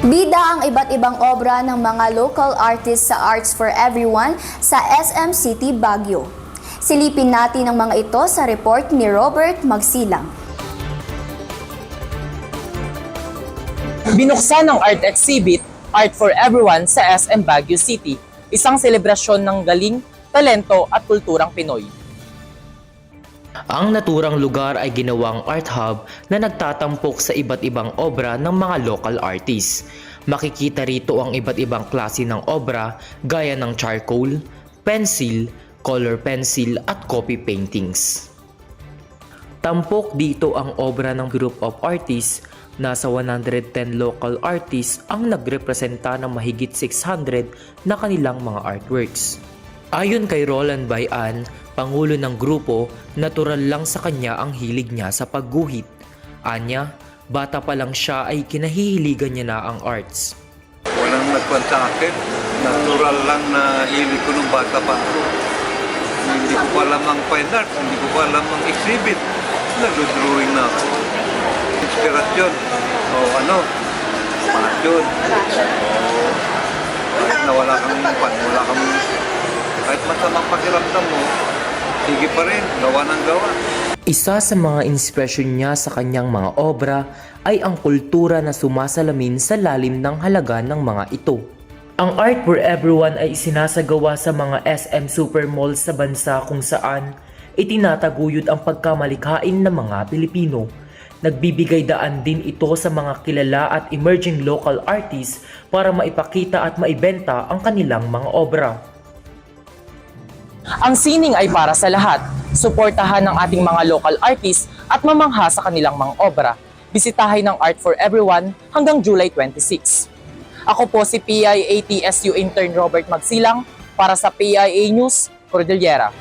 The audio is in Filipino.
Bida ang iba't ibang obra ng mga local artists sa Arts for Everyone sa SM City, Baguio. Silipin natin ang mga ito sa report ni Robert Magsilang. Binuksan ng art exhibit, Art for Everyone sa SM Baguio City, isang selebrasyon ng galing, talento at kulturang Pinoy. Ang naturang lugar ay ginawang art hub na nagtatampok sa iba't ibang obra ng mga local artists. Makikita rito ang iba't ibang klase ng obra gaya ng charcoal, pencil, color pencil at copy paintings. Tampok dito ang obra ng group of artists. Nasa 110 local artists ang nagrepresenta ng mahigit 600 na kanilang mga artworks. Ayon kay Roland Bayan, pangulo ng grupo, natural lang sa kanya ang hilig niya sa pagguhit. Anya, bata pa lang siya ay kinahihiligan niya na ang arts. Walang nagpan sa akin, natural lang na hilig ko nung bata pa ako. Hindi ko pa alam ang fine arts, hindi ko pa alam ang exhibit. Nag-drawing na ako. Inspirasyon, passion. Kahit na wala kang kahit masamang pakiramdam mo, sige pa rin, gawa ng gawa. Isa sa mga inspirasyon niya sa kanyang mga obra ay ang kultura na sumasalamin sa lalim ng halaga ng mga ito. Ang Art for Everyone ay isinasagawa sa mga SM Supermalls sa bansa kung saan itinataguyod ang pagkamalikhain ng mga Pilipino. Nagbibigay daan din ito sa mga kilala at emerging local artists para maipakita at maibenta ang kanilang mga obra. Ang sining ay para sa lahat. Suportahan ng ating mga local artists at mamangha sa kanilang mga obra. Bisitahin ang Art for Everyone hanggang July 26. Ako po si PIA-TSU intern Robert Magsilang para sa PIA News, Cordillera.